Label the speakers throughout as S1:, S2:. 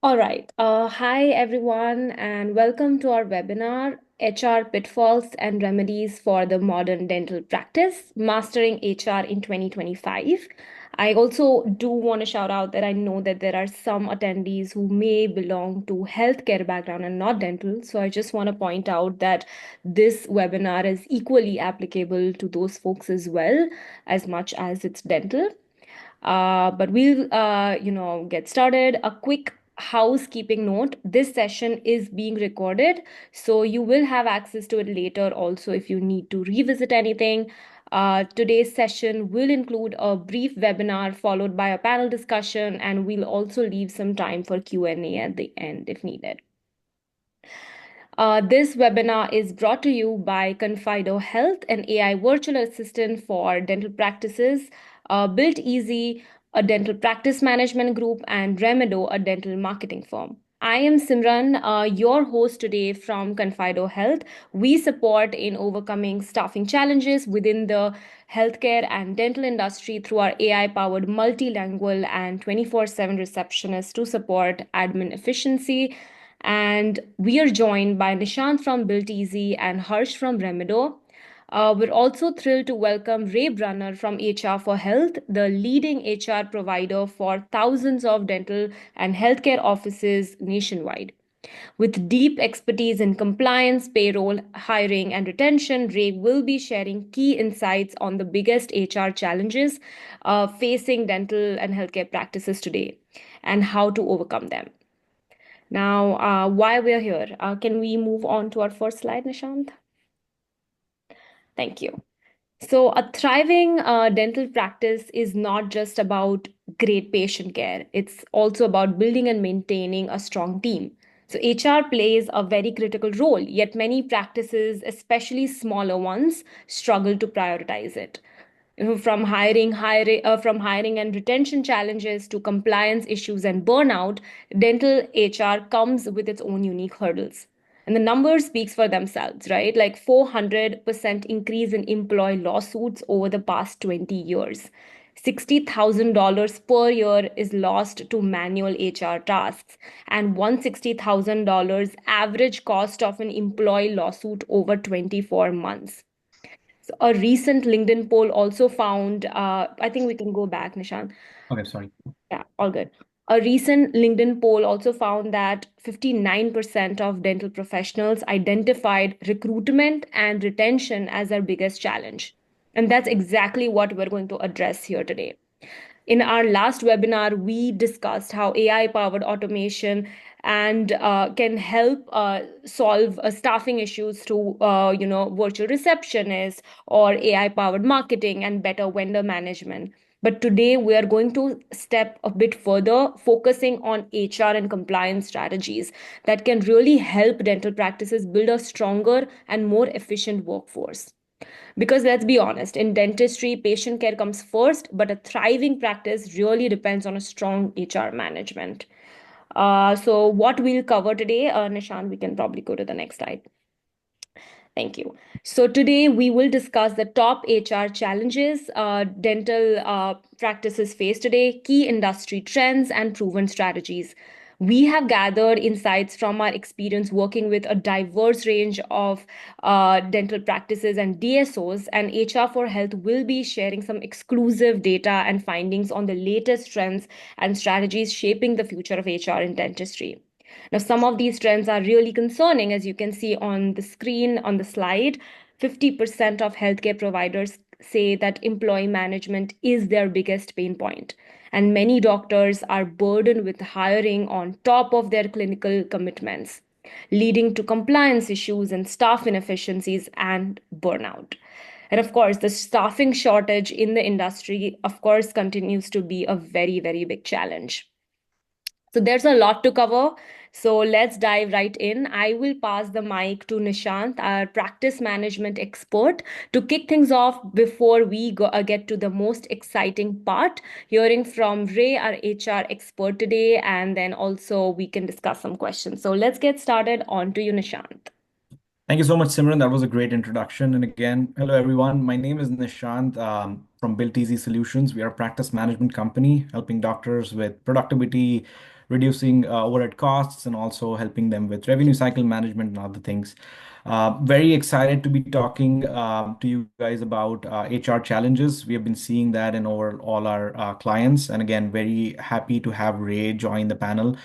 S1: All right. Hi, everyone, and welcome to our webinar, HR Pitfalls and Remedies for the Modern Dental Practice, Mastering HR in 2025. I also do want to shout out that I know that there are some attendees who may belong to healthcare background and not dental. So I just want to point out that this webinar is equally applicable to those folks as well, as much as it's dental. But we'll get started. A quick housekeeping note. This session is being recorded, so you will have access to it later also if you need to revisit anything. Today's session will include a brief webinar followed by a panel discussion, and we'll also leave some time for Q&A at the end if needed. This webinar is brought to you by Confido Health, an AI virtual assistant for dental practices, Built Easy, a dental practice management group, and Remedo, a dental marketing firm. I am Simran, your host today from Confido Health. We support in overcoming staffing challenges within the healthcare and dental industry through our AI-powered multilingual and 24/7 receptionist to support admin efficiency, and we are joined by Nishant from Built Easy and Harsh from Remedo. We're also thrilled to welcome Ray Brunner from HR for Health, the leading HR provider for thousands of dental and healthcare offices nationwide. With deep expertise in compliance, payroll, hiring, and retention, Ray will be sharing key insights on the biggest HR challenges facing dental and healthcare practices today and how to overcome them. Now, why we're here, can we move on to our first slide, Nishant? Thank you. So, a thriving dental practice is not just about great patient care, it's also about building and maintaining a strong team. So, HR plays a very critical role, yet, many practices, especially smaller ones, struggle to prioritize it. From hiring and retention challenges to compliance issues and burnout, dental HR comes with its own unique hurdles. And the numbers speaks for themselves, right? Like 400% increase in employee lawsuits over the past 20 years. $60,000 per year is lost to manual HR tasks, and $160,000 average cost of an employee lawsuit over 24 months. So a recent LinkedIn poll also found, I think we can go back, Nishan.
S2: Okay, sorry.
S1: Yeah, all good. A recent LinkedIn poll also found that 59% of dental professionals identified recruitment and retention as their biggest challenge. And that's exactly what we're going to address here today. In our last webinar, we discussed how AI powered automation and can help solve staffing issues through virtual receptionists or AI powered marketing and better vendor management. But today we are going to step a bit further, focusing on HR and compliance strategies that can really help dental practices build a stronger and more efficient workforce. Because let's be honest, in dentistry, patient care comes first, but a thriving practice really depends on a strong HR management. So, what we'll cover today, Nishan, we can probably go to the next slide. Thank you. So, today we will discuss the top HR challenges dental practices face today, key industry trends, and proven strategies. We have gathered insights from our experience working with a diverse range of dental practices and DSOs, and HR for Health will be sharing some exclusive data and findings on the latest trends and strategies shaping the future of HR in dentistry. Now, some of these trends are really concerning, as you can see on the screen on the slide. 50% of healthcare providers say that employee management is their biggest pain point, and many doctors are burdened with hiring on top of their clinical commitments, leading to compliance issues and staff inefficiencies and burnout. And of course, the staffing shortage in the industry, of course, continues to be a very, very big challenge. So there's a lot to cover. So let's dive right in. I will pass the mic to Nishant, our practice management expert, to kick things off before we get to the most exciting part, hearing from Ray, our HR expert today, and then also we can discuss some questions. So let's get started. On to you, Nishant.
S2: Thank you so much, Simran. That was a great introduction. And again, hello everyone. My name is Nishant from Built Easy Solutions. We are a practice management company helping doctors with productivity, reducing overhead costs and also helping them with revenue cycle management and other things. Very excited to be talking to you guys about HR challenges. We have been seeing that in over all our clients. And again, very happy to have Ray join the panel.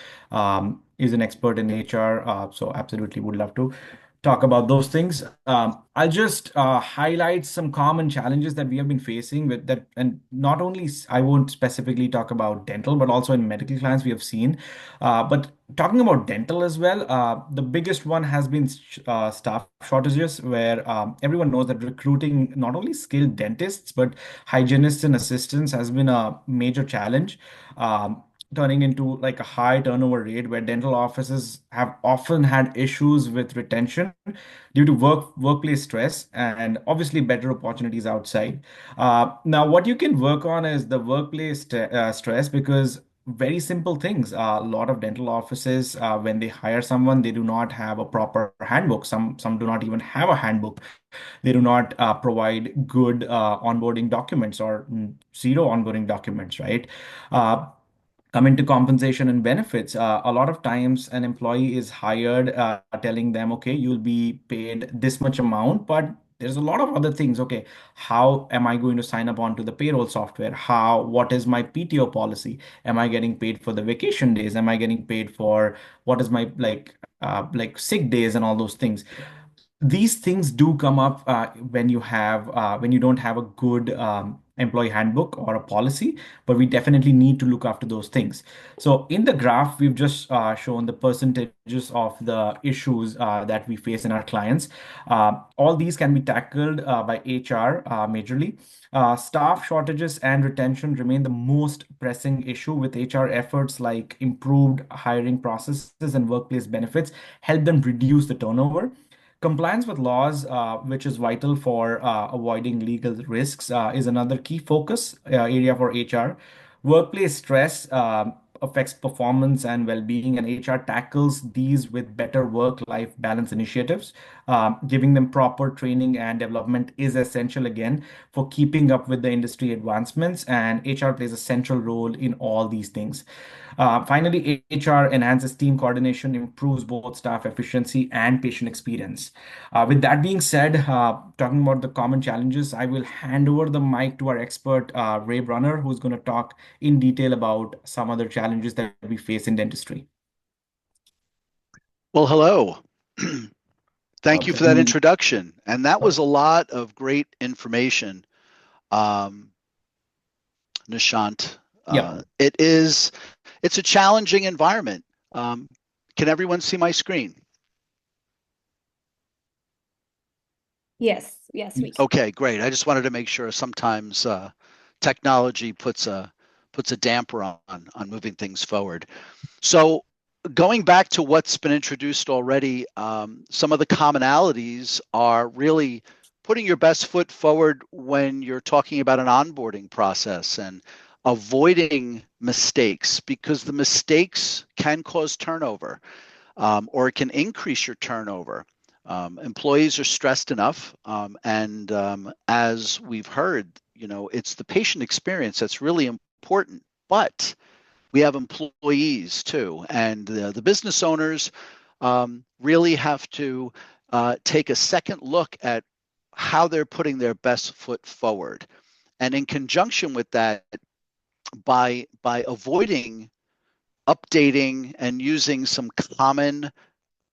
S2: He's an expert in HR, so absolutely would love to talk about those things. I'll just highlight some common challenges that we have been facing with that, and not only I won't specifically talk about dental, but also in medical clients we have seen. But talking about dental as well, the biggest one has been staff shortages, where everyone knows that recruiting not only skilled dentists but hygienists and assistants has been a major challenge. Turning into like a high turnover rate where dental offices have often had issues with retention due to workplace stress and obviously better opportunities outside. Now, what you can work on is the workplace stress, because very simple things. A lot of dental offices, when they hire someone, they do not have a proper handbook. Some do not even have a handbook. They do not provide good onboarding documents, or zero onboarding documents, right? Uh, Coming to compensation and benefits, a lot of times an employee is hired telling them, okay, you'll be paid this much amount, but there's a lot of other things. Okay, how am I going to sign up onto the payroll software? What is my PTO policy? Am I getting paid for the vacation days? Am I getting paid for what is my like sick days and all those things? These things do come up when you don't have a good employee handbook or a policy, but we definitely need to look after those things. So in the graph we've just shown the percentages of the issues that we face in our clients. All these can be tackled by HR majorly. Staff shortages and retention remain the most pressing issue, with HR efforts like improved hiring processes and workplace benefits help them reduce the turnover. Compliance with laws, which is vital for avoiding legal risks, is another key focus area for HR. Workplace stress affects performance and well-being, and HR tackles these with better work-life balance initiatives. Giving them proper training and development is essential again for keeping up with the industry advancements, and HR plays a central role in all these things. Finally, HR enhances team coordination, improves both staff efficiency and patient experience. With that being said, talking about the common challenges, I will hand over the mic to our expert, Ray Brunner, who's going to talk in detail about some other challenges that we face in dentistry.
S3: Well, hello. Thank you for that
S2: And
S3: introduction. And that was a lot of great information, Nishant.
S2: yeah,
S3: It's a challenging environment. Can everyone see my screen?
S1: Yes, we can.
S3: Okay, great. I just wanted to make sure. Sometimes technology puts a damper on moving things forward. So going back to what's been introduced already, some of the commonalities are really putting your best foot forward when you're talking about an onboarding process and avoiding mistakes, because the mistakes can cause turnover, or it can increase your turnover. Employees are stressed enough, and as we've heard, it's the patient experience that's really important. But we have employees too, and the business owners really have to take a second look at how they're putting their best foot forward. And in conjunction with that, by avoiding updating and using some common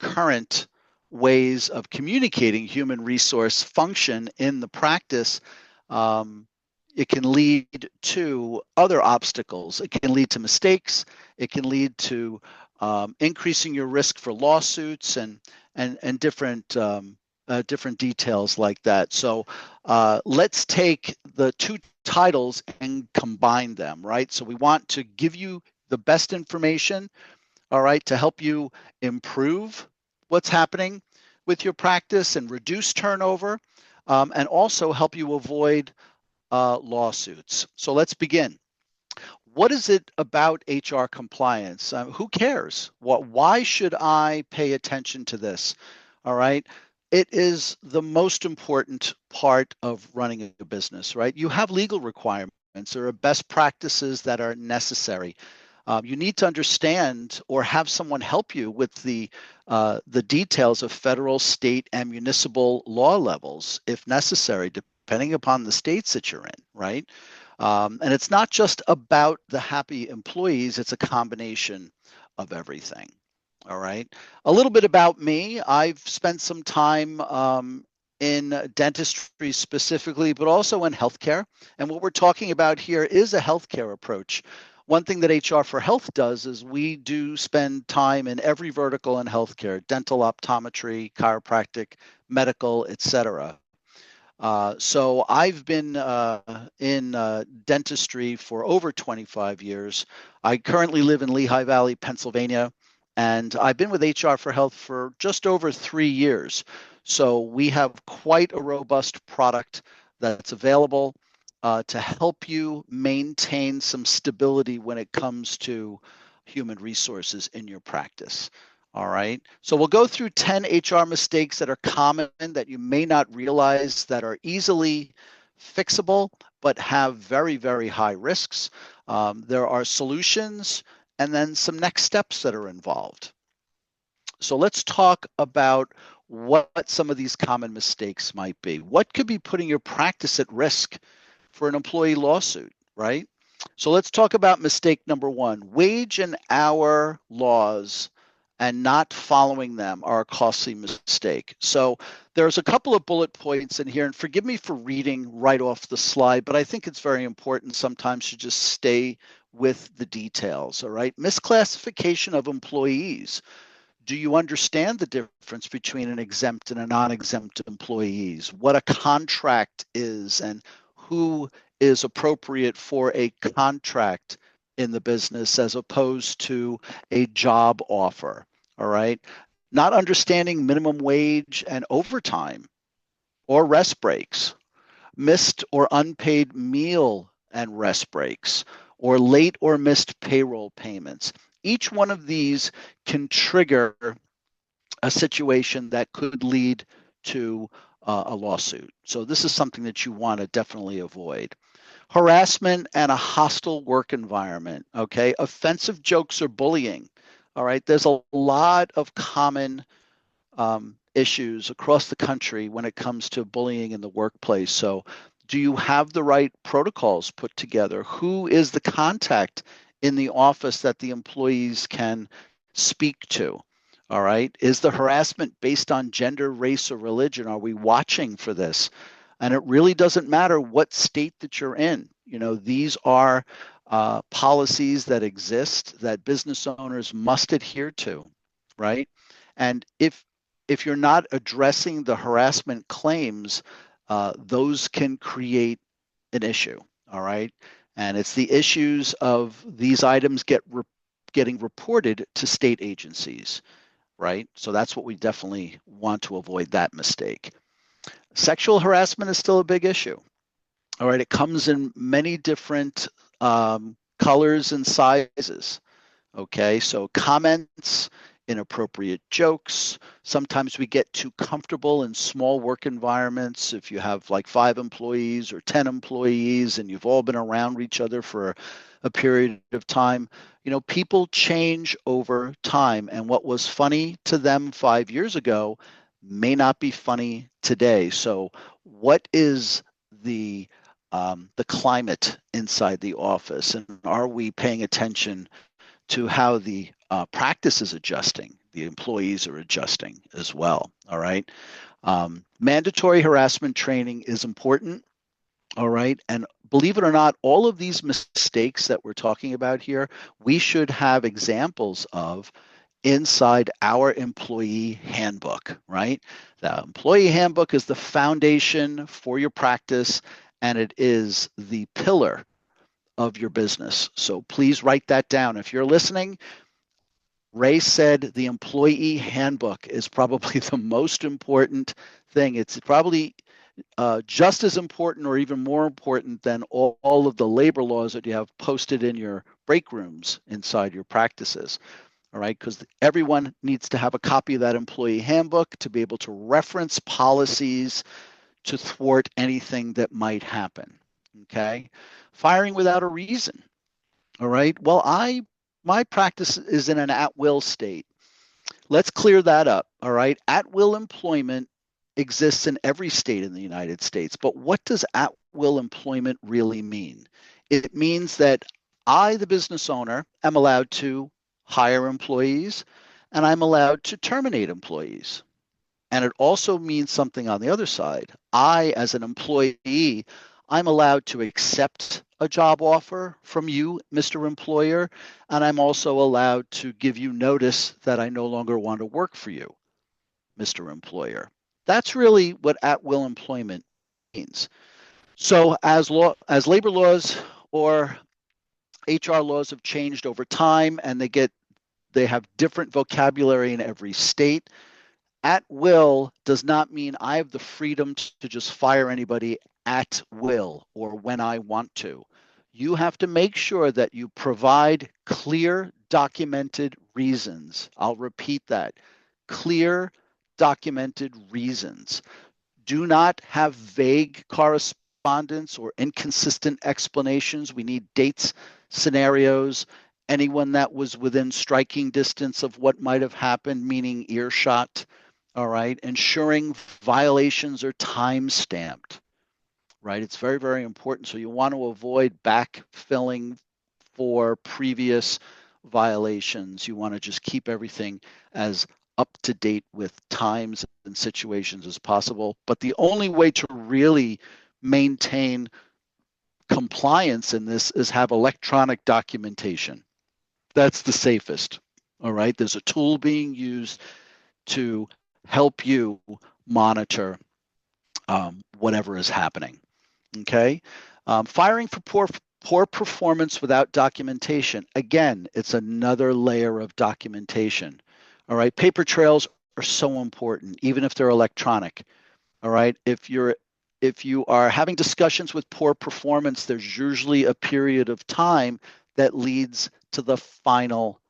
S3: current ways of communicating human resource function in the practice, it can lead to other obstacles. It can lead to mistakes. It can lead to increasing your risk for lawsuits and different details like that. So let's take the two titles and combine them, right? So we want to give you the best information, all right, to help you improve what's happening with your practice and reduce turnover, and also help you avoid lawsuits. So let's begin. What is it about HR compliance? Who cares? Why should I pay attention to this? All right. It is the most important part of running a business, right? You have legal requirements. There are best practices that are necessary. You need to understand or have someone help you with the details of federal, state, and municipal law levels, if necessary, depending upon the states that you're in, right? And it's not just about the happy employees, it's a combination of everything. All right. A little bit about me. I've spent some time in dentistry specifically, but also in healthcare. And what we're talking about here is a healthcare approach. One thing that HR for Health does is we do spend time in every vertical in healthcare: dental, optometry, chiropractic, medical, etc. So I've been in dentistry for over 25 years. I currently live in Lehigh Valley, Pennsylvania, and I've been with HR for Health for just over 3 years. So we have quite a robust product that's available to help you maintain some stability when it comes to human resources in your practice. All right. So we'll go through 10 HR mistakes that are common that you may not realize that are easily fixable, but have very, very high risks. There are solutions and then some next steps that are involved. So let's talk about what some of these common mistakes might be. What could be putting your practice at risk for an employee lawsuit, right? So let's talk about mistake number one. Wage and hour laws and not following them are a costly mistake. So there's a couple of bullet points in here, and forgive me for reading right off the slide, but I think it's very important sometimes to just stay with the details, all right? Misclassification of employees. Do you understand the difference between an exempt and a non-exempt employees? What a contract is and who is appropriate for a contract in the business as opposed to a job offer, all right? Not understanding minimum wage and overtime or rest breaks, missed or unpaid meal and rest breaks, or late or missed payroll payments. Each one of these can trigger a situation that could lead to a lawsuit. So this is something that you want to definitely avoid. Harassment and a hostile work environment, okay? Offensive jokes or bullying, all right? There's a lot of common issues across the country when it comes to bullying in the workplace. So do you have the right protocols put together? Who is the contact in the office that the employees can speak to? All right. Is the harassment based on gender, race, or religion? Are we watching for this? And it really doesn't matter what state that you're in. You know, these are policies that exist that business owners must adhere to, right? And if you're not addressing the harassment claims, those can create an issue. All right. And it's the issues of these items getting reported to state agencies, right? So that's what we definitely want to avoid, that mistake. Sexual harassment is still a big issue. All right, it comes in many different colors and sizes. Okay, so comments, inappropriate jokes. Sometimes we get too comfortable in small work environments. If you have like 5 employees or 10 employees and you've all been around each other for a period of time, you know, people change over time. And what was funny to them 5 years ago may not be funny today. So what is the climate inside the office, and are we paying attention to how the practice is adjusting? The employees are adjusting as well. All right. Mandatory harassment training is important. All right. And believe it or not, all of these mistakes that we're talking about here, we should have examples of inside our employee handbook, right? The employee handbook is the foundation for your practice, and it is the pillar of your business. So please write that down. If you're listening, Ray said the employee handbook is probably the most important thing. It's probably just as important or even more important than all of the labor laws that you have posted in your break rooms inside your practices. All right, because everyone needs to have a copy of that employee handbook to be able to reference policies to thwart anything that might happen. Okay, firing without a reason. All right, well, I my practice is in an at-will state. Let's clear that up, all right? At-will employment exists in every state in the United States, but what does at-will employment really mean? It means that I, the business owner, am allowed to hire employees and I'm allowed to terminate employees. And it also means something on the other side. I, as an employee, I'm allowed to accept a job offer from you, Mr. Employer, and I'm also allowed to give you notice that I no longer want to work for you, Mr. Employer. That's really what at-will employment means. So as labor laws or HR laws have changed over time and they have different vocabulary in every state, at will does not mean I have the freedom to just fire anybody at will or when I want to. You have to make sure that you provide clear, documented reasons. I'll repeat that. Clear, documented reasons. Do not have vague correspondence or inconsistent explanations. We need dates, scenarios, anyone that was within striking distance of what might have happened, meaning earshot. All right, ensuring violations are time stamped, right? It's very, very important. So you want to avoid backfilling for previous violations. You want to just keep everything as up to date with times and situations as possible. But the only way to really maintain compliance in this is have electronic documentation. That's the safest. All right, there's a tool being used to help you monitor whatever is happening. Okay, firing for poor performance without documentation. Again, it's another layer of documentation. All right, paper trails are so important, even if they're electronic. All right, if you are having discussions with poor performance, there's usually a period of time that leads to the final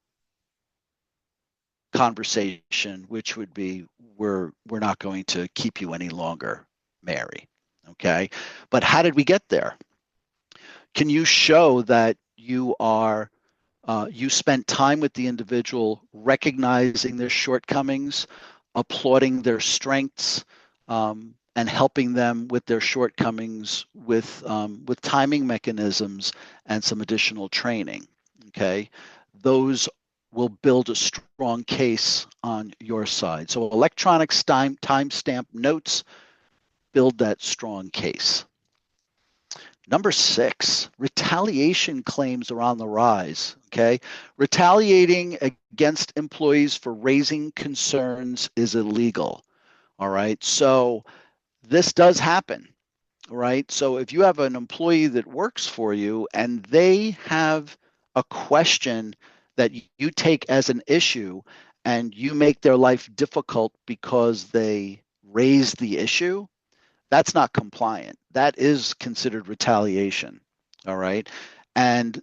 S3: conversation, which would be we're not going to keep you any longer, Mary. Okay, but how did we get there? Can you show that you spent time with the individual, recognizing their shortcomings, applauding their strengths, and helping them with their shortcomings with timing mechanisms and some additional training? Okay, those will build a strong case on your side. So electronic timestamp notes build that strong case. Number 6, retaliation claims are on the rise. Okay, retaliating against employees for raising concerns is illegal. All right, so this does happen. Right, so if you have an employee that works for you and they have a question that you take as an issue and you make their life difficult because they raise the issue, that's not compliant. That is considered retaliation. All right, and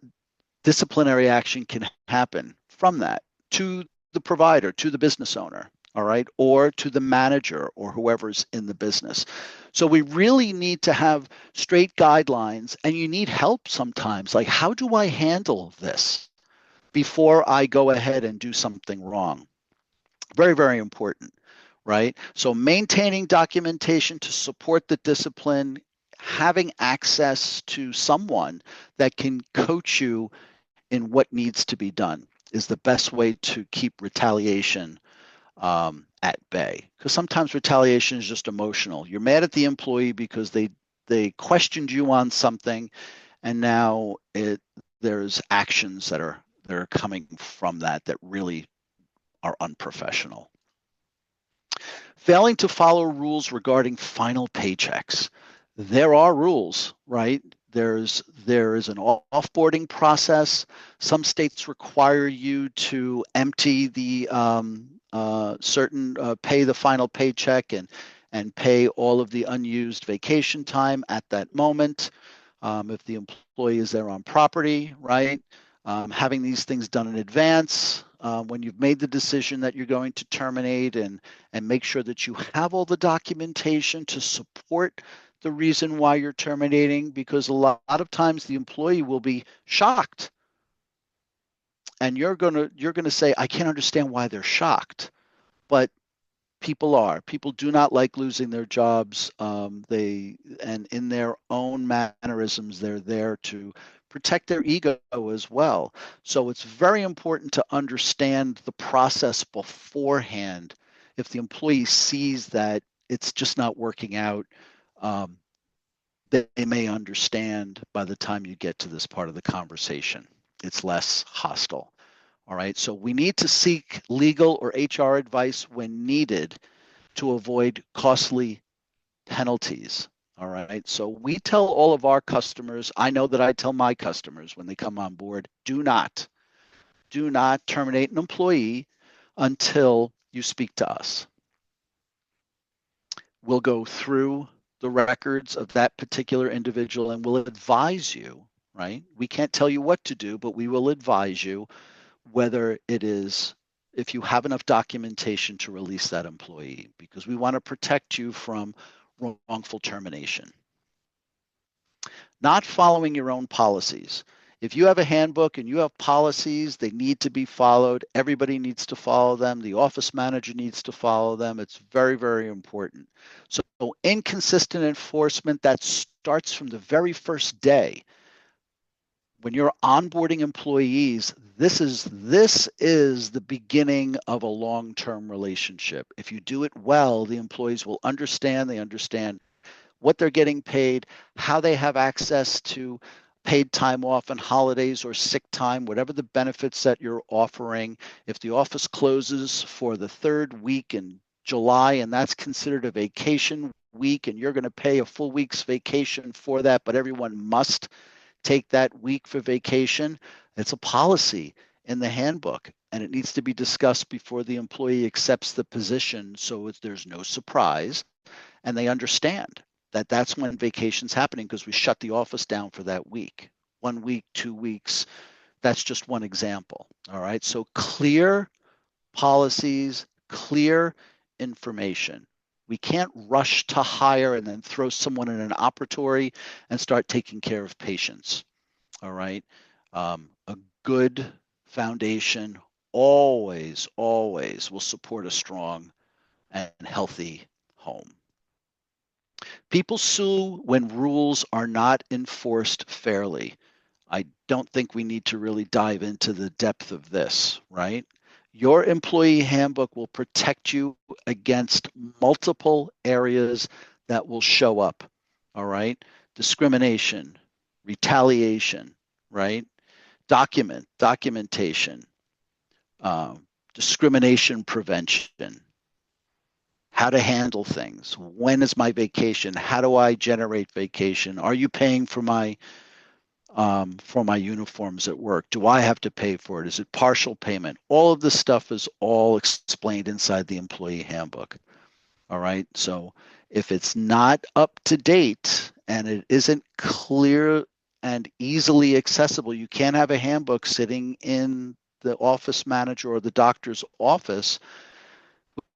S3: disciplinary action can happen from that to the provider, to the business owner. All right, or to the manager or whoever's in the business. So we really need to have straight guidelines, and you need help sometimes. Like, how do I handle this before I go ahead and do something wrong? Very, very important, right? So maintaining documentation to support the discipline, having access to someone that can coach you in what needs to be done is the best way to keep retaliation at bay, because sometimes retaliation is just emotional. You're mad at the employee because they questioned you on something, and now there's actions that are coming from that really are unprofessional. Failing to follow rules regarding final paychecks. There are rules, right? There is an offboarding process. Some states require you to empty the pay the final paycheck and pay all of the unused vacation time at that moment. If the employee is there on property, right? Having these things done in advance when you've made the decision that you're going to terminate, and make sure that you have all the documentation to support the reason why you're terminating, because a lot of times the employee will be shocked and you're gonna say, I can't understand why they're shocked, but people do not like losing their jobs. And in their own mannerisms, they're there to protect their ego as well. So it's very important to understand the process beforehand. If the employee sees that it's just not working out, um, they may understand by the time you get to this part of the conversation. It's less hostile. All right. So we need to seek legal or HR advice when needed to avoid costly penalties. All right. So we tell all of our customers, I know that I tell my customers when they come on board, do not terminate an employee until you speak to us. We'll go through the records of that particular individual and we'll advise you, right? We can't tell you what to do, but we will advise you whether it is, if you have enough documentation to release that employee, because we want to protect you from wrongful termination. Not following your own policies. If you have a handbook and you have policies, they need to be followed. Everybody needs to follow them. The office manager needs to follow them. It's very, very important. So inconsistent enforcement, that starts from the very first day. When you're onboarding employees, this is the beginning of a long-term relationship. If you do it well, the employees will understand. They understand what they're getting paid, how they have access to paid time off and holidays or sick time, whatever the benefits that you're offering. If the office closes for the third week in July and that's considered a vacation week and you're going to pay a full week's vacation for that, but everyone must take that week for vacation, it's a policy in the handbook and it needs to be discussed before the employee accepts the position so there's no surprise and they understand that that's when vacation's happening because we shut the office down for that week. 1 week, 2 weeks, that's just one example. All right, so clear policies, clear information. We can't rush to hire and then throw someone in an operatory and start taking care of patients. All right. A good foundation always will support a strong and healthy home. People sue when rules are not enforced fairly. I don't think we need to really dive into the depth of this, right? Your employee handbook will protect you against multiple areas that will show up, all right? Discrimination, retaliation, right? Documentation, discrimination prevention, how to handle things. When is my vacation? How do I generate vacation? Are you paying for my uniforms at work? Do I have to pay for it? Is it partial payment? All of this stuff is all explained inside the employee handbook. All right. So if it's not up to date and it isn't clear and easily accessible, you can't have a handbook sitting in the office manager or the doctor's office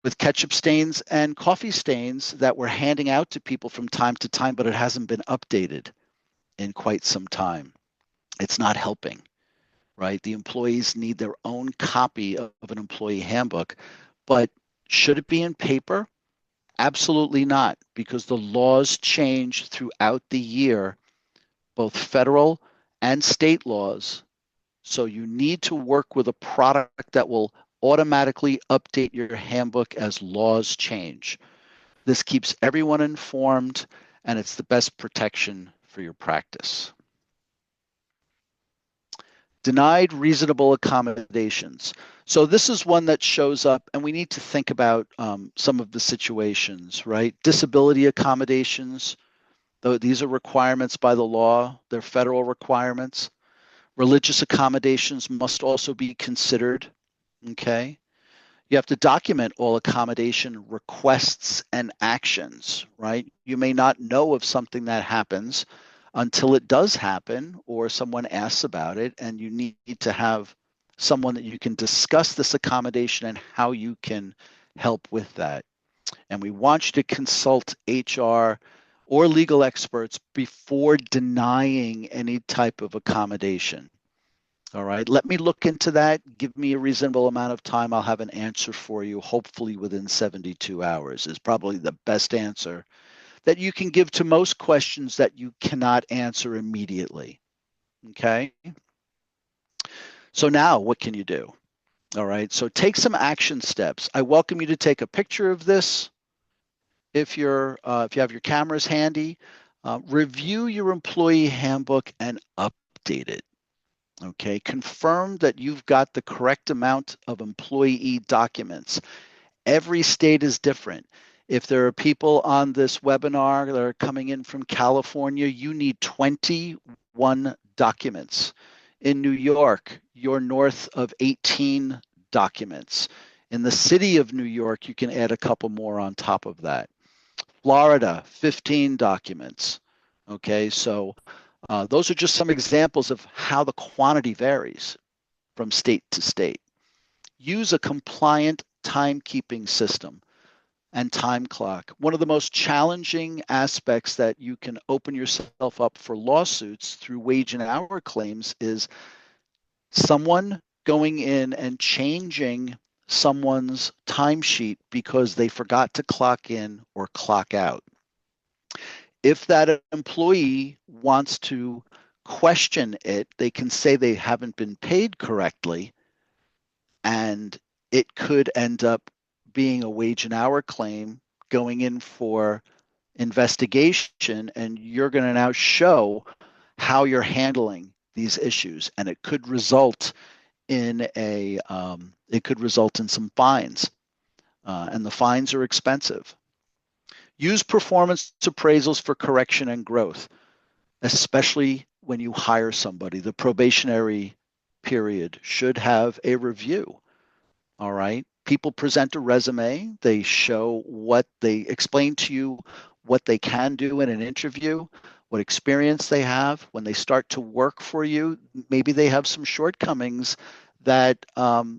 S3: with ketchup stains and coffee stains that we're handing out to people from time to time, but it hasn't been updated in quite some time. It's not helping, right? The employees need their own copy of an employee handbook, but should it be in paper? Absolutely not, because the laws change throughout the year, both federal and state laws. So you need to work with a product that will automatically update your handbook as laws change. This keeps everyone informed, and it's the best protection for your practice. Denied reasonable accommodations. So this is one that shows up, and we need to think about some of the situations, right? Disability accommodations, though these are requirements by the law, they're federal requirements. Religious accommodations must also be considered, okay? You have to document all accommodation requests and actions, right? You may not know of something that happens until it does happen or someone asks about it, and you need to have someone that you can discuss this accommodation and how you can help with that. And we want you to consult HR or legal experts before denying any type of accommodation. All right, let me look into that. Give me a reasonable amount of time. I'll have an answer for you, hopefully within 72 hours is probably the best answer that you can give to most questions that you cannot answer immediately. Okay. So now what can you do? All right, so take some action steps. I welcome you to take a picture of this if you have your cameras handy. Review your employee handbook and update it. Okay, confirm that you've got the correct amount of employee documents. Every state is different. If there are people on this webinar that are coming in from California, you need 21 documents. In New York, you're north of 18 documents. In the city of New York, you can add a couple more on top of that. Florida, 15 documents. Okay, so those are just some examples of how the quantity varies from state to state. Use a compliant timekeeping system and time clock. One of the most challenging aspects that you can open yourself up for lawsuits through wage and hour claims is someone going in and changing someone's timesheet because they forgot to clock in or clock out. If that employee wants to question it, they can say they haven't been paid correctly, and it could end up being a wage and hour claim going in for investigation, and you're going to now show how you're handling these issues, and it could result in some fines, and the fines are expensive. Use performance appraisals for correction and growth, especially when you hire somebody. The probationary period should have a review. All right. People present a resume. They explain to you what they can do in an interview, what experience they have. When they start to work for you, maybe they have some shortcomings that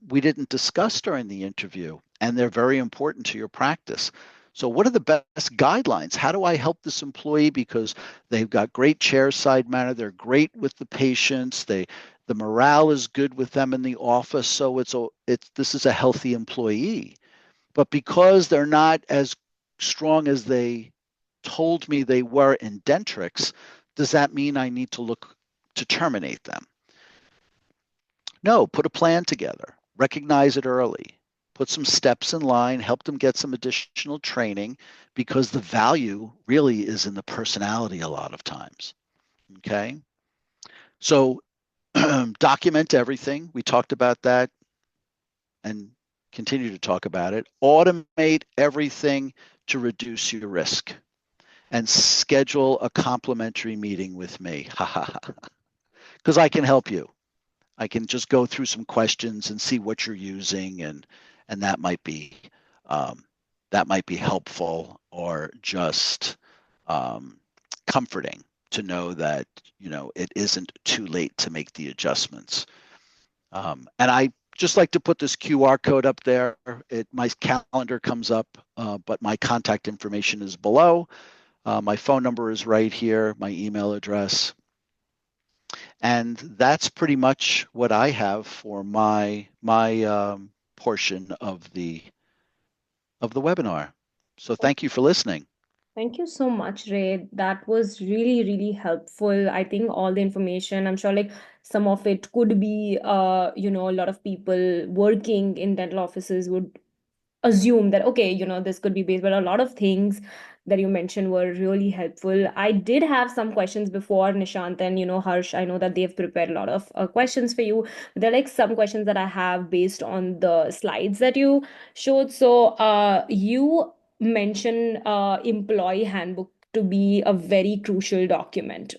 S3: we didn't discuss during the interview, and they're very important to your practice. So what are the best guidelines? How do I help this employee? Because they've got great chairside manner. They're great with the patients. The morale is good with them in the office. So this is a healthy employee. But because they're not as strong as they told me they were in Dentrix, does that mean I need to look to terminate them? No, put a plan together. Recognize it early. Put some steps in line, help them get some additional training, because the value really is in the personality a lot of times. Okay. So document everything. We talked about that and continue to talk about it. Automate everything to reduce your risk, and schedule a complimentary meeting with me. Because I can help you. I can just go through some questions and see what you're using, and that might be helpful, or just comforting to know that it isn't too late to make the adjustments. And I just like to put this QR code up there. My calendar comes up, but my contact information is below. My phone number is right here, my email address. And that's pretty much what I have for my portion of the webinar. So thank you for listening.
S1: Thank you so much, Ray. That was really, really helpful. I think all the information, I'm sure like some of it could be, a lot of people working in dental offices would assume that, okay, this could be based, but a lot of things that you mentioned were really helpful. I did have some questions before, Nishant and, Harsh. I know that they've prepared a lot of questions for you. There are like some questions that I have based on the slides that you showed. So you mentioned employee handbook to be a very crucial document.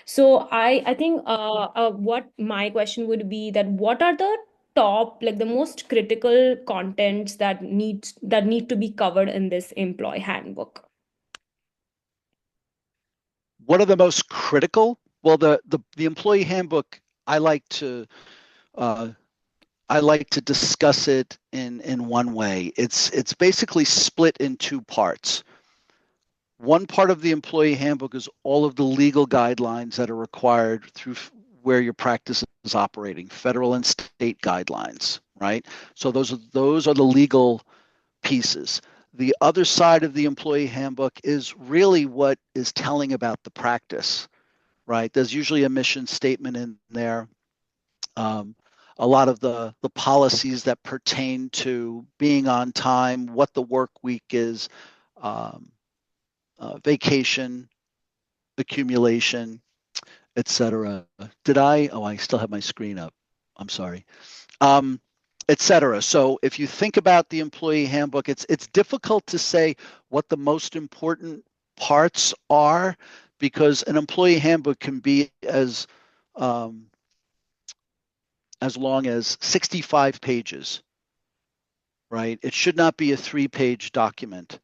S1: So I think what my question would be that what are the top, like the most critical contents that need to be covered in this employee handbook?
S3: What are the most critical? Well, the employee handbook, I like to discuss it in one way. It's basically split in two parts. One part of the employee handbook is all of the legal guidelines that are required through where your practice is operating, federal and state guidelines, right? So those are the legal pieces. The other side of the employee handbook is really what is telling about the practice, right? There's usually a mission statement in there. A lot of the policies that pertain to being on time, what the work week is, vacation, accumulation, etc. I still have my screen up. I'm sorry. Etc. So if you think about the employee handbook, it's difficult to say what the most important parts are, because an employee handbook can be as long as 65 pages, right? It should not be a 3-page document.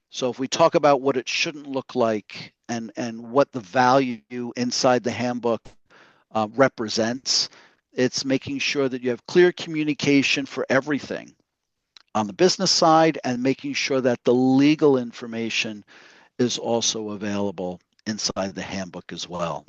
S3: So if we talk about what it shouldn't look like and what the value inside the handbook represents, it's making sure that you have clear communication for everything on the business side and making sure that the legal information is also available inside the handbook as well.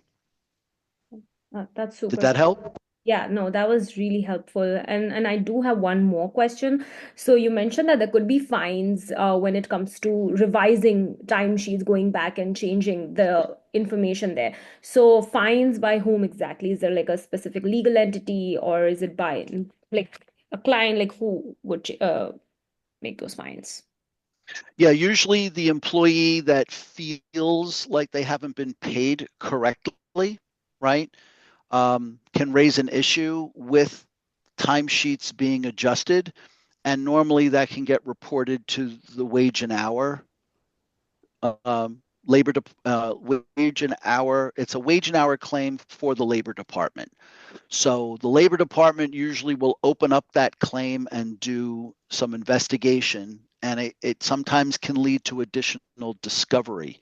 S1: That's super.
S3: Did that help?
S1: Yeah, no, that was really helpful. And I do have one more question. So you mentioned that there could be fines when it comes to revising timesheets, going back and changing the information there. So fines by whom exactly? Is there like a specific legal entity, or is it by like a client? Like who would make those fines?
S3: Yeah, usually the employee that feels like they haven't been paid correctly, right, can raise an issue with timesheets being adjusted, and normally that can get reported to the wage and hour wage and hour. It's a wage and hour claim for the labor department. So the labor department usually will open up that claim and do some investigation, and it sometimes can lead to additional discovery.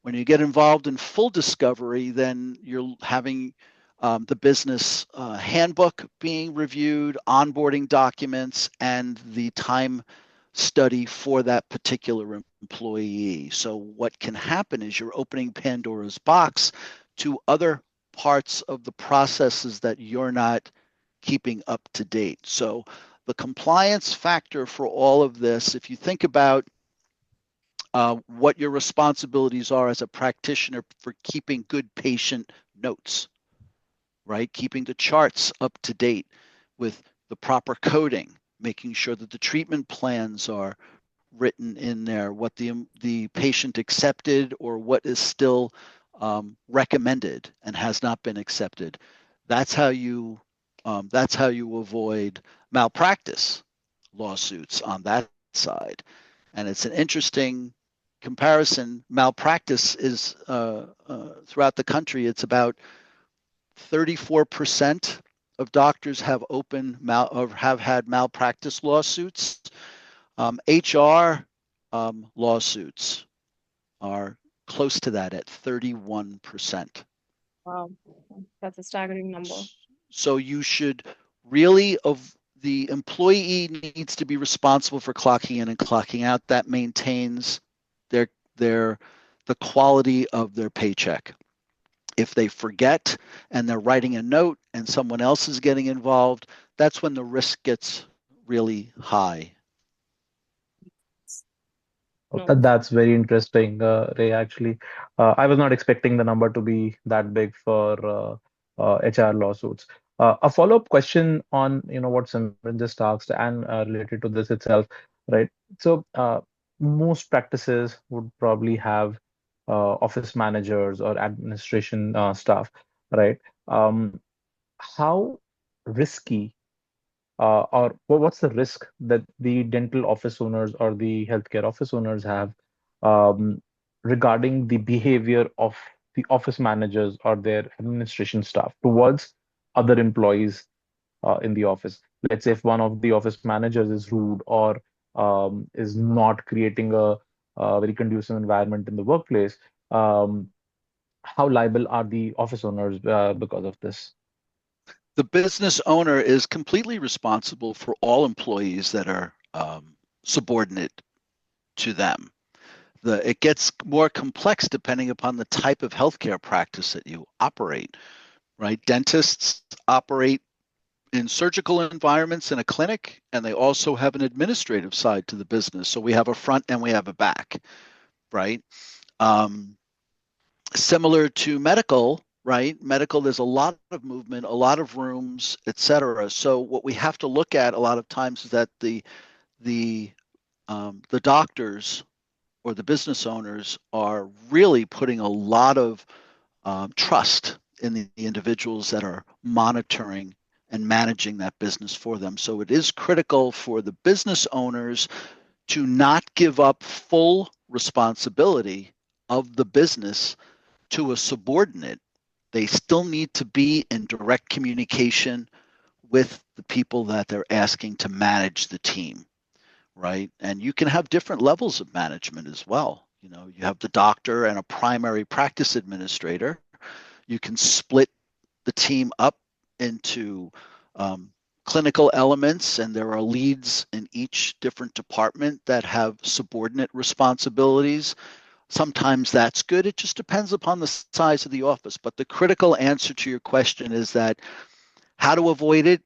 S3: When you get involved in full discovery, then you're having the business handbook being reviewed, onboarding documents, and the time study for that particular employee. So what can happen is you're opening Pandora's box to other parts of the processes that you're not keeping up to date. So the compliance factor for all of this, if you think about what your responsibilities are as a practitioner for keeping good patient notes, right? Keeping the charts up to date with the proper coding, making sure that the treatment plans are written in there, what the patient accepted or what is still recommended and has not been accepted. That's how you avoid malpractice lawsuits on that side. And it's an interesting comparison. Malpractice is throughout the country. It's about 34% of doctors have have had malpractice lawsuits. HR lawsuits are close to that at 31%.
S1: Wow, that's a staggering number.
S3: So you should really, the employee needs to be responsible for clocking in and clocking out. That maintains the quality of their paycheck. If they forget and they're writing a note and someone else is getting involved, that's when the risk gets really high.
S4: That's very interesting, Ray. Actually, I was not expecting the number to be that big for HR lawsuits. A follow-up question on what Simran just asked and related to this itself, right? So most practices would probably have office managers or administration staff, right? How risky or what's the risk that the dental office owners or the healthcare office owners have um, regarding the behavior of the office managers or their administration staff towards other employees in the office? Let's say if one of the office managers is rude or is not creating a very conducive environment in the workplace, um, how liable are the office owners because of this?
S3: The business owner is completely responsible for all employees that are subordinate to them. It gets more complex depending upon the type of healthcare practice that you operate. right? Dentists operate in surgical environments in a clinic, and they also have an administrative side to the business. So we have a front and we have a back, right? Similar to medical, right? Medical, there's a lot of movement, a lot of rooms, et cetera. So what we have to look at a lot of times is that the doctors or the business owners are really putting a lot of trust in the individuals that are monitoring and managing that business for them. So it is critical for the business owners to not give up full responsibility of the business to a subordinate. They still need to be in direct communication with the people that they're asking to manage the team, right? And you can have different levels of management as well. You know, you have the doctor and a primary practice administrator. You can split the team up into clinical elements, and there are leads in each different department that have subordinate responsibilities. Sometimes that's good. It just depends upon the size of the office. But the critical answer to your question is that how to avoid it,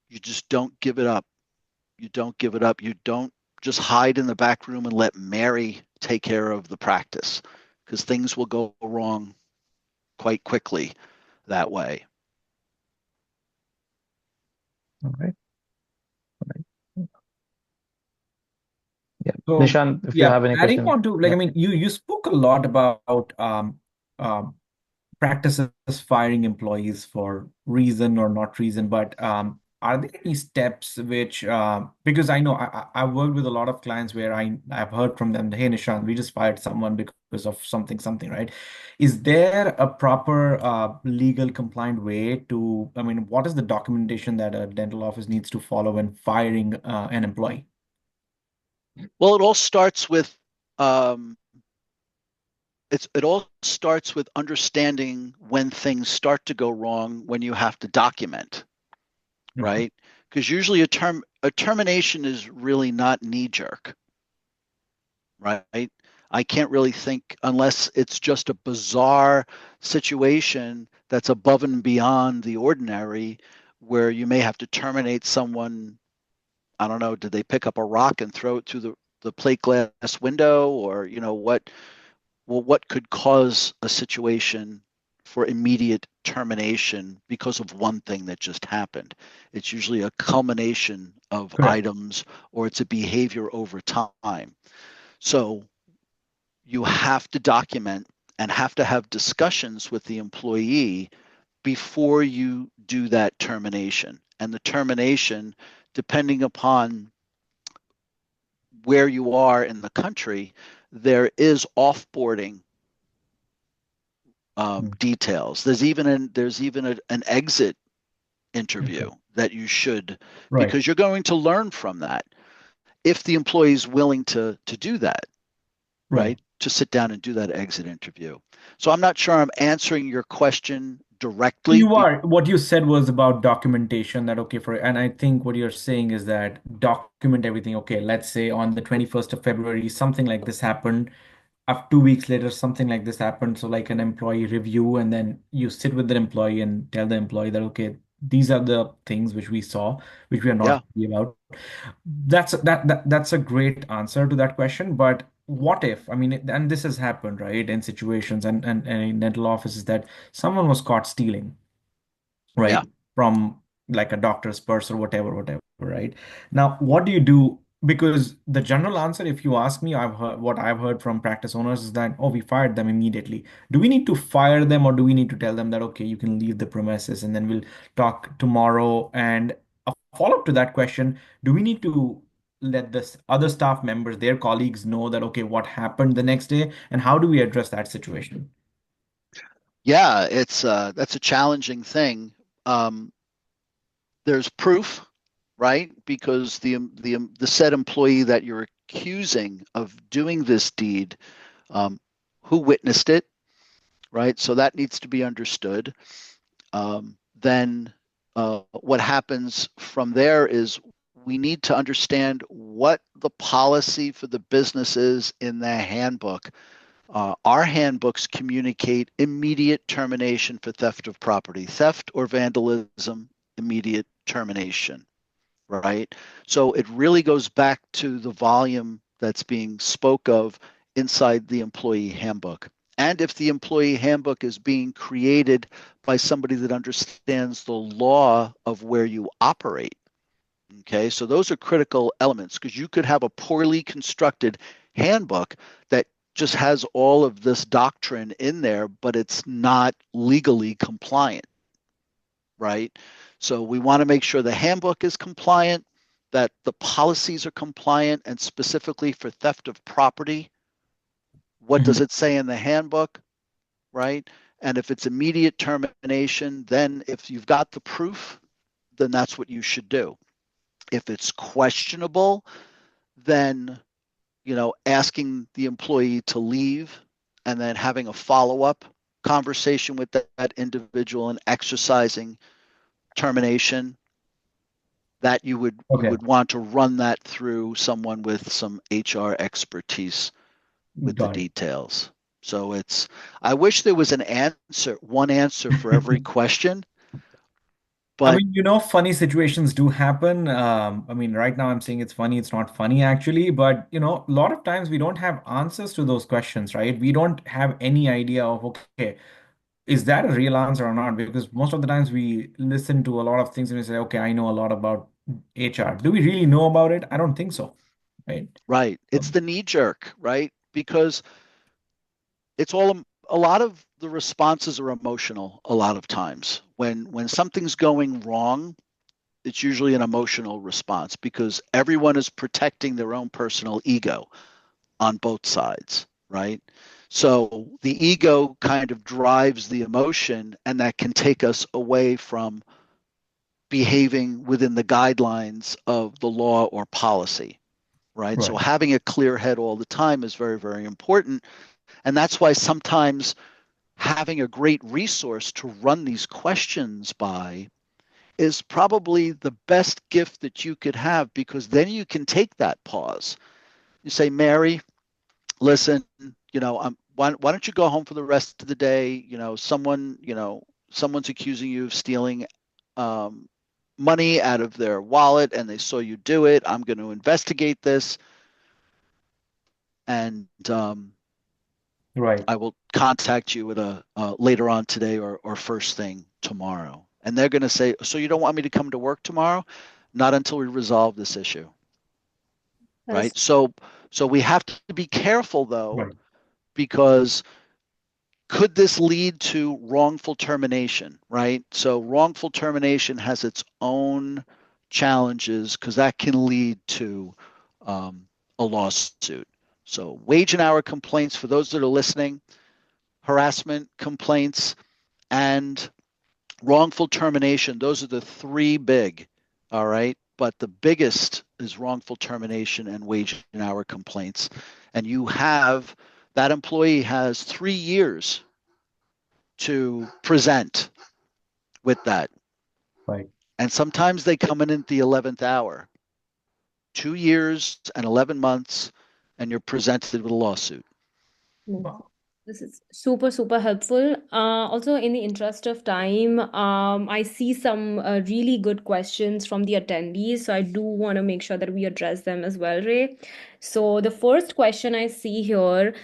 S3: you just don't give it up. You don't give it up. You don't just hide in the back room and let Mary take care of the practice, because things will go wrong quite quickly that way.
S4: All right. Yeah.
S2: So
S4: Nishant, if you
S2: yeah,
S4: have any
S2: adding
S4: question.
S2: on to like,
S4: Yeah.
S2: I mean, you spoke a lot about um, practices firing employees for reason or not reason, but are there any steps which because I know I've worked with a lot of clients where I've heard from them, hey Nishant, we just fired someone because of something, right? Is there a proper legal compliant way to, I mean, what is the documentation that a dental office needs to follow when firing an employee?
S3: Well, it all starts with it all starts with understanding when things start to go wrong, when you have to document, right? Because usually a termination is really not knee jerk, right? I can't really think, unless it's just a bizarre situation that's above and beyond the ordinary, where you may have to terminate someone. I don't know, did they pick up a rock and throw it through the plate glass window, or what could cause a situation for immediate termination because of one thing that just happened? It's usually a culmination of
S2: Correct.
S3: items, or it's a behavior over time. So you have to document and have to have discussions with the employee before you do that termination. And the termination, depending upon where you are in the country, there is offboarding details. There's even an exit interview
S2: Okay.
S3: that you should,
S2: Right.
S3: because you're going to learn from that if the employee is willing to do that,
S2: Right.
S3: right? To sit down and do that exit interview. So I'm not sure I'm answering your question directly.
S2: You are, what you said was about documentation that, okay, and I think what you're saying is that document everything. Okay, let's say on the 21st of February, something like this happened. 2 weeks later, something like this happened. So, like an employee review, and then you sit with the employee and tell the employee that, okay, these are the things which we saw, which we are not
S3: Yeah,
S2: happy about. That's a great answer to that question. But what if, I mean, and this has happened, right, in situations and in dental offices that someone was caught stealing,
S3: yeah.
S2: right? From like a doctor's purse or whatever, right? Now, what do you do? Because the general answer, if you ask me, what I've heard from practice owners is that, oh, we fired them immediately. Do we need to fire them, or do we need to tell them that, okay, you can leave the premises and then we'll talk tomorrow? And a follow-up to that question, do we need to let the other staff members, their colleagues know that, okay, what happened the next day, and how do we address that situation?
S3: Yeah, it's that's a challenging thing. Um, there's proof, right? Because the said employee that you're accusing of doing this deed, um, who witnessed it, right? So that needs to be understood. Then what happens from there is we need to understand what the policy for the business is in the handbook Our handbooks communicate immediate termination for theft of property, theft or vandalism, immediate termination, right? So it really goes back to the volume that's being spoke of inside the employee handbook. And if the employee handbook is being created by somebody that understands the law of where you operate, okay, so those are critical elements, because you could have a poorly constructed handbook that just has all of this doctrine in there, but it's not legally compliant, right? So we want to make sure the handbook is compliant, that the policies are compliant, and specifically for theft of property, what does it say in the handbook, right? And if it's immediate termination, then if you've got the proof, then that's what you should do. If it's questionable, then, asking the employee to leave and then having a follow-up conversation with that individual and exercising termination, that you would want to run that through someone with some HR expertise with the details. So I wish there was one answer for every question.
S2: I
S3: But
S2: mean, funny situations do happen. I mean, right now I'm saying it's funny. It's not funny actually, but a lot of times we don't have answers to those questions, right? We don't have any idea of, okay, is that a real answer or not? Because most of the times we listen to a lot of things and we say, okay, I know a lot about HR. Do we really know about it? I don't think so, right?
S3: right, it's the knee jerk, right? Because it's a lot of the responses are emotional a lot of times. When something's going wrong, it's usually an emotional response because everyone is protecting their own personal ego on both sides, right? So the ego kind of drives the emotion, and that can take us away from behaving within the guidelines of the law or policy, right? So having a clear head all the time is very, very important. And that's why sometimes having a great resource to run these questions by is probably the best gift that you could have, because then you can take that pause. You say, Mary, listen, why don't you go home for the rest of the day? Someone's accusing you of stealing money out of their wallet and they saw you do it. I'm going to investigate this. And I will contact you with later on today or first thing tomorrow. And they're going to say, so you don't want me to come to work tomorrow? Not until we resolve this issue. Right. So we have to be careful, though, because could this lead to wrongful termination? Right. So wrongful termination has its own challenges because that can lead to a lawsuit. So wage and hour complaints, for those that are listening, harassment complaints, and wrongful termination, those are the three big, all right? But the biggest is wrongful termination and wage and hour complaints. And that employee has 3 years to present with that.
S2: Right.
S3: And sometimes they come in at the 11th hour. 2 years and 11 months, and you're presented with a lawsuit.
S1: Wow. This is super, super helpful. Also, in the interest of time, I see some really good questions from the attendees. So I do want to make sure that we address them as well, Ray. So the first question I see here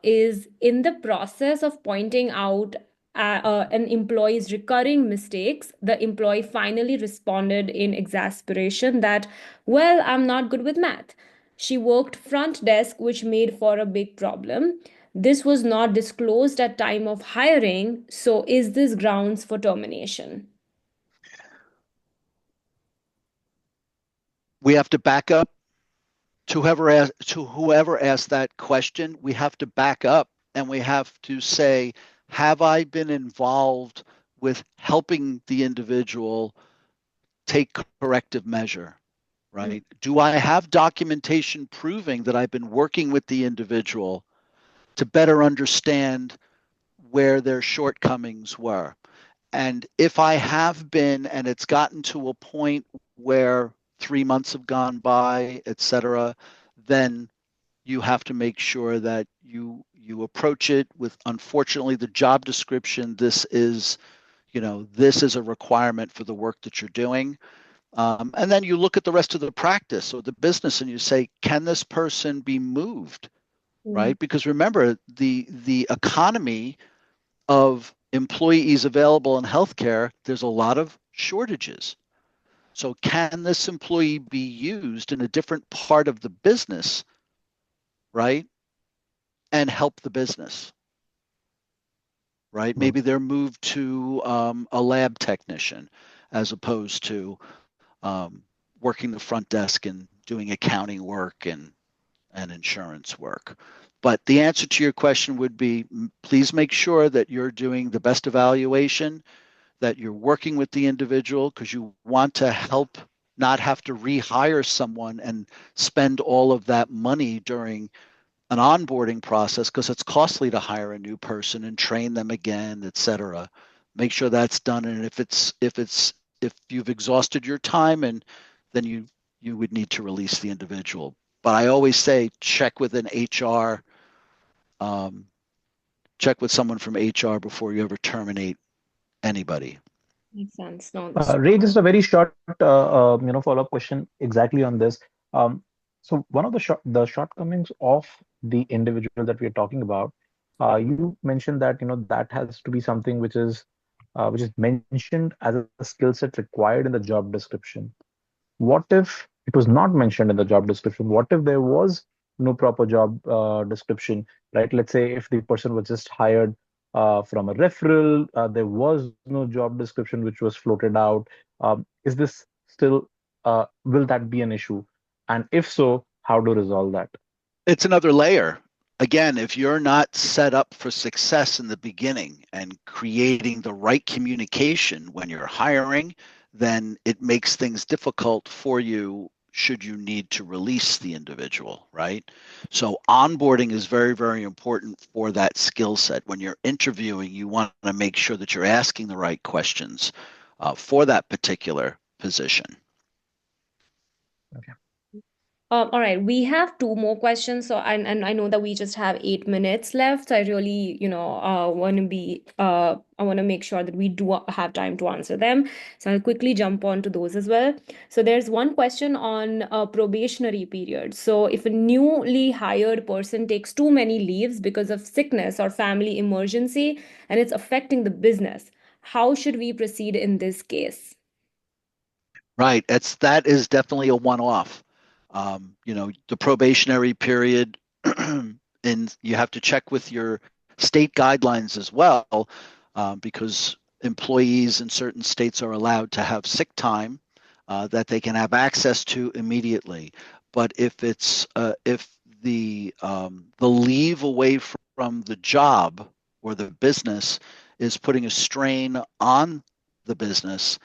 S1: is, in the process of pointing out an employee's recurring mistakes, the employee finally responded in exasperation that, well, I'm not good with math. She worked front desk, which made for a big problem. This was not disclosed at time of hiring, so is this grounds for termination?
S3: We have to back up to whoever asked that question. We have to back up and we have to say, have I been involved with helping the individual take corrective measure, right? Do I have documentation proving that I've been working with the individual to better understand where their shortcomings were? And if I have been, and it's gotten to a point where 3 months have gone by, et cetera, then you have to make sure that you approach it with, unfortunately, the job description. This is a requirement for the work that you're doing. And then you look at the rest of the practice or the business and you say, can this person be moved? Right? Because remember, the economy of employees available in healthcare, there's a lot of shortages. So can this employee be used in a different part of the business, right? And help the business, right? Maybe they're moved to a lab technician as opposed to working the front desk and doing accounting work and insurance work. But the answer to your question would be, please make sure that you're doing the best evaluation, that you're working with the individual, because you want to help not have to rehire someone and spend all of that money during an onboarding process, because it's costly to hire a new person and train them again, et cetera. Make sure that's done. And if you've exhausted your time, and then you would need to release the individual. But I always say, check with an HR, check with someone from HR before you ever terminate anybody.
S1: Makes sense. No,
S4: Ray, just a very short, follow-up question exactly on this. So one of the shortcomings of the individual that we're talking about, you mentioned that that has to be something which is mentioned as a skill set required in the job description. What if it was not mentioned in the job description? What if there was no proper job description, right? Let's say if the person was just hired from a referral, there was no job description which was floated out. Is this still, will that be an issue? And if so, how to resolve that?
S3: It's another layer. Again, if you're not set up for success in the beginning and creating the right communication when you're hiring, then it makes things difficult for you should you need to release the individual, right? So onboarding is very, very important for that skill set. When you're interviewing, you want to make sure that you're asking the right questions for that particular position.
S4: Okay.
S1: All right, we have two more questions. So, and I know that we just have 8 minutes left. So I really, I want to make sure that we do have time to answer them. So I'll quickly jump on to those as well. So there's one question on a probationary period. So if a newly hired person takes too many leaves because of sickness or family emergency, and it's affecting the business, how should we proceed in this case?
S3: Right. That is definitely a one-off. The probationary period, and you have to check with your state guidelines as well, because employees in certain states are allowed to have sick time that they can have access to immediately. But if the leave away from the job or the business is putting a strain on the business,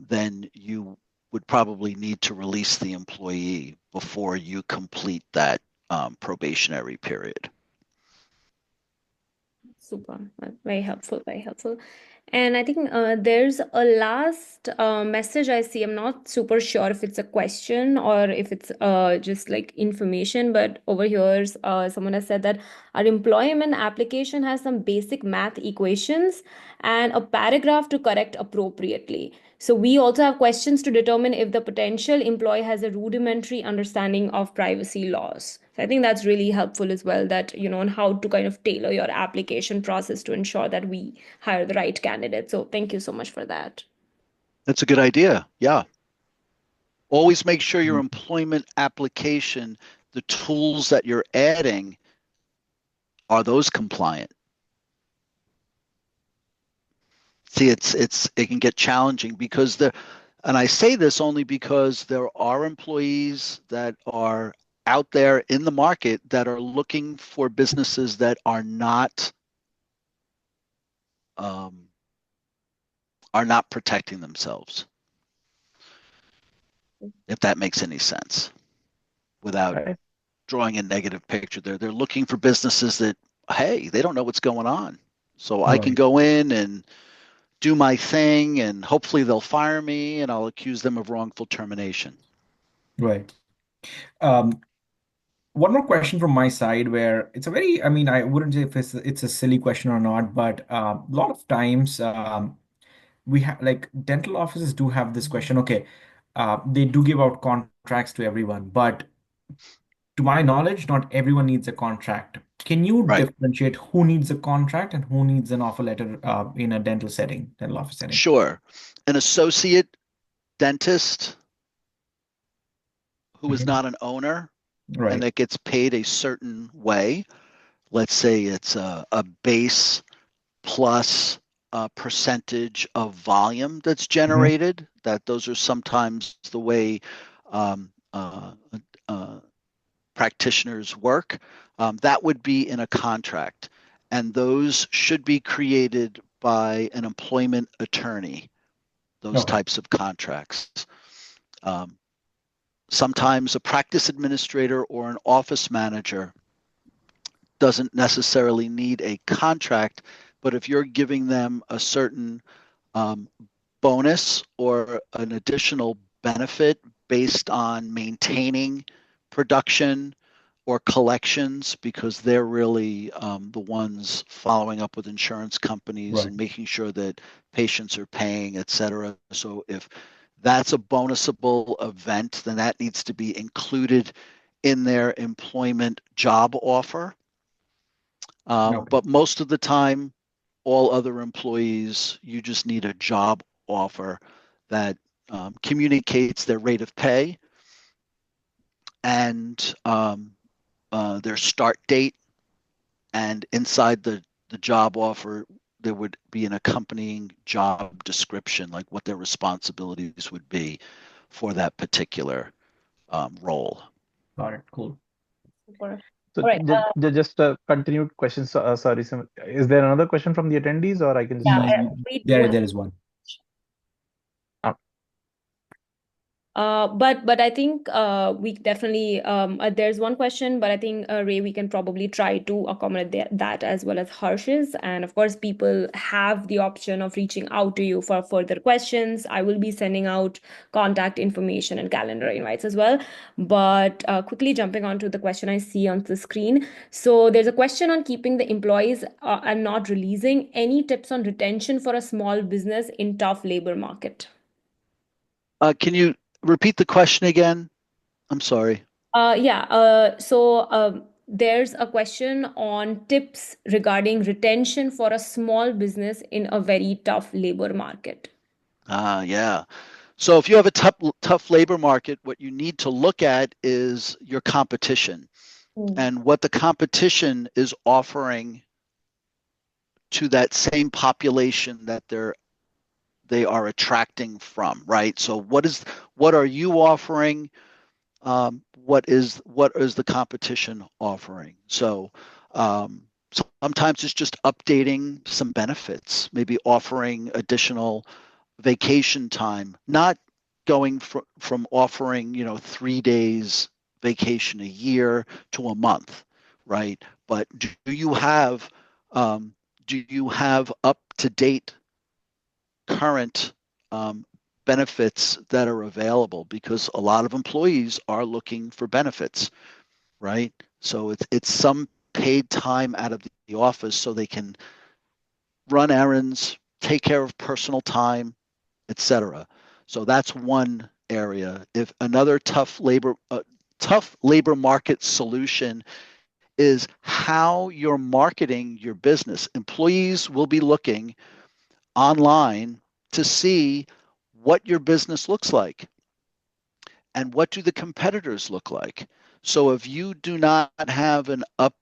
S3: then you would probably need to release the employee before you complete that probationary period.
S1: Super. Very helpful, very helpful. And I think there's a last message I see. I'm not super sure if it's a question or if it's just like information, but over here, someone has said that our employment application has some basic math equations and a paragraph to correct appropriately. So we also have questions to determine if the potential employee has a rudimentary understanding of privacy laws. So I think that's really helpful as well, that, on how to kind of tailor your application process to ensure that we hire the right candidate. So thank you so much for that.
S3: That's a good idea. Yeah. Always make sure your employment application, the tools that you're adding, are those compliant? See, it can get challenging because and I say this only because there are employees that are out there in the market that are looking for businesses that are not protecting themselves, if that makes any sense, without drawing a negative picture. They're looking for businesses that, hey, they don't know what's going on. So I can go in and do my thing, and hopefully they'll fire me, and I'll accuse them of wrongful termination.
S2: Right. one more question from my side where it's a very, I mean, I wouldn't say if it's a silly question or not, but a lot of times we have like dental offices do have this question. Okay, they do give out contracts to everyone, but to my knowledge, not everyone needs a contract. Can you
S3: Right.
S2: differentiate who needs a contract and who needs an offer letter in a dental setting, dental office setting?
S3: Sure. An associate dentist who is
S2: Mhm.
S3: not an owner and
S2: Right.
S3: that gets paid a certain way, let's say it's a base plus a percentage of volume that's
S2: Mhm.
S3: generated, that those are sometimes the way um, practitioners work, that would be in a contract. And those should be created by an employment attorney, those
S2: Okay.
S3: types of contracts. Um, Sometimes a practice administrator or an office manager doesn't necessarily need a contract, but if you're giving them a certain um, bonus or an additional benefit based on maintaining production or collections, because they're really the ones following up with insurance companies
S2: Right.
S3: and making sure that patients are paying, et cetera. So if that's a bonusable event, then that needs to be included in their employment job offer.
S2: Okay.
S3: But most of the time, all other employees, you just need a job offer that communicates their rate of pay and their start date. And inside the job offer, there would be an accompanying job description, like what their responsibilities would be for that particular role.
S2: Got it. Cool.
S1: Super.
S4: So
S1: All right.
S4: just a continued question. So, sorry, is there another question from the attendees, or I can just
S1: Yeah,
S4: ask?
S1: we do
S2: There,
S1: have.
S2: there is one.
S1: But I think we definitely there's one question, but I think Ray, we can probably try to accommodate that as well as Harsh's. And of course, people have the option of reaching out to you for further questions. I will be sending out contact information and calendar invites as well. But quickly jumping onto the question I see on the screen. So there's a question on keeping the employees and not releasing. Any tips on retention for a small business in tough labor market?
S3: Can you repeat the question again? I'm sorry.
S1: Yeah. There's a question on tips regarding retention for a small business in a very tough labor market.
S3: Yeah. So if you have a tough labor market, what you need to look at is your competition and what the competition is offering to that same population that they are attracting from, right? So what are you offering? What is the competition offering? So sometimes it's just updating some benefits, maybe offering additional vacation time, not going from offering 3 days vacation a year to a month, right? But um, do you have up to date current benefits that are available? Because a lot of employees are looking for benefits, right? So it's some paid time out of the office so they can run errands, take care of personal time, etc. So that's one area. If another tough labor market solution is how you're marketing your business. Employees will be looking online to see what your business looks like and what do the competitors look like. So if you do not have an up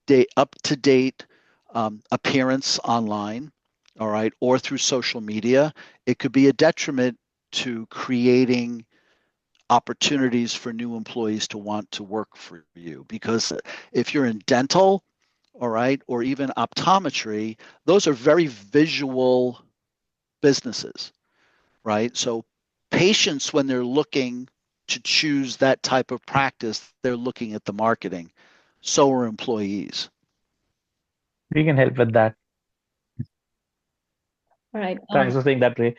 S3: to date appearance online, all right, or through social media, it could be a detriment to creating opportunities for new employees to want to work for you. Because if you're in dental, all right, or even optometry, those are very visual businesses, right? So patients, when they're looking to choose that type of practice, they're looking at the marketing. So are employees.
S4: We can help with that.
S1: All right.
S4: Thanks for saying that, Ray.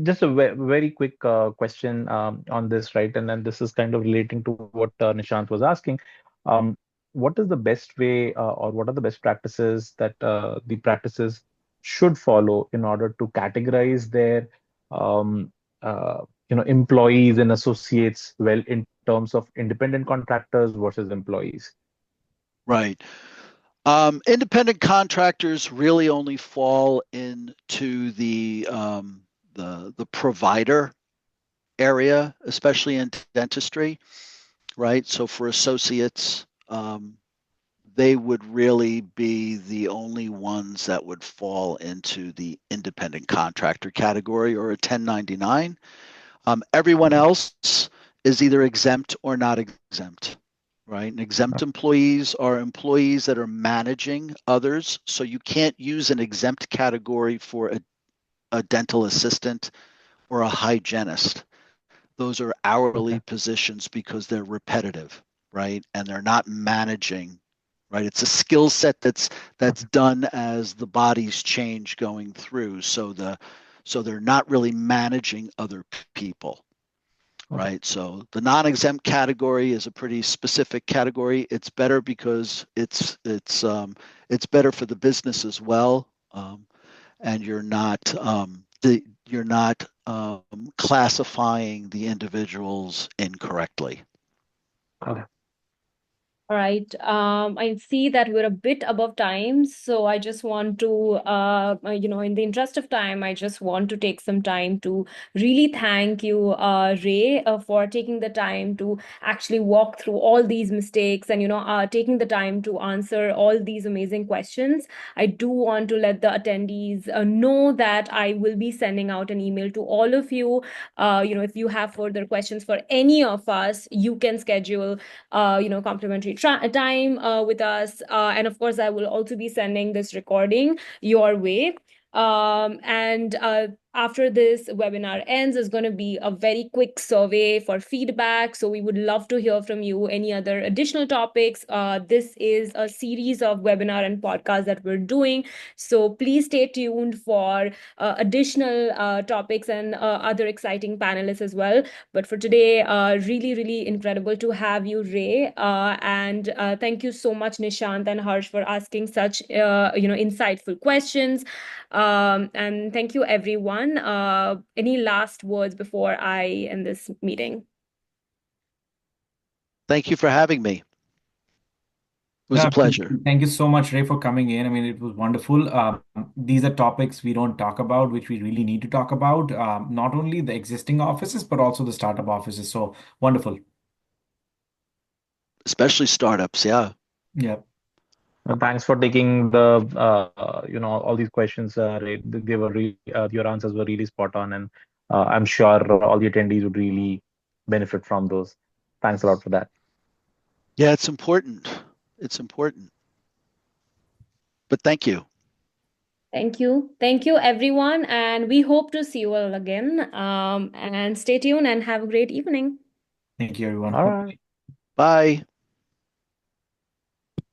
S4: Just a very quick question on this, right? And then this is kind of relating to what Nishant was asking. What is the best way, or what are the best practices that the practices should follow in order to categorize their um, employees and associates well in terms of independent contractors versus employees?
S3: Right. Independent contractors really only fall into the provider area, especially in dentistry, right? So for associates, they would really be the only ones that would fall into the independent contractor category or a 1099. Everyone else is either exempt or not exempt, right? And exempt employees are employees that are managing others. So you can't use an exempt category for a dental assistant or a hygienist. Those are hourly positions because they're repetitive, right? And they're not managing, right? It's a skill set that's done as the bodies change going through. So they're not really managing other people, right? So the non-exempt category is a pretty specific category. It's better because it's better for the business as well, and you're not classifying the individuals incorrectly.
S4: Okay.
S1: All right. I see that we're a bit above time, so I just want to, in the interest of time, I just want to take some time to really thank you, Ray, for taking the time to actually walk through all these mistakes and, taking the time to answer all these amazing questions. I do want to let the attendees know that I will be sending out an email to all of you. If you have further questions for any of us, you can schedule complimentary time with us. And of course, I will also be sending this recording your way. And after this webinar ends, is going to be a very quick survey for feedback. So we would love to hear from you any other additional topics. This is a series of webinar and podcasts that we're doing. So please stay tuned for additional topics and other exciting panelists as well. But for today, really, really incredible to have you, Ray. And thank you so much, Nishant and Harsh, for asking such insightful questions. And thank you, everyone. Any last words before I end this meeting?
S3: Thank you for having me. It was a pleasure.
S2: Thank you so much, Ray, for coming in. I mean, it was wonderful. These are topics we don't talk about, which we really need to talk about. Not only the existing offices, but also the startup offices. So wonderful.
S3: Especially startups, yeah.
S2: Yeah.
S4: Thanks for taking the all these questions, Ray. They were your answers were really spot on, and I'm sure all the attendees would really benefit from those. Thanks a lot for that.
S3: Yeah, it's important. It's important. But thank you.
S1: Thank you. Thank you, everyone. And we hope to see you all again. And stay tuned and have a great evening.
S2: Thank you, everyone.
S4: All right.
S3: Bye.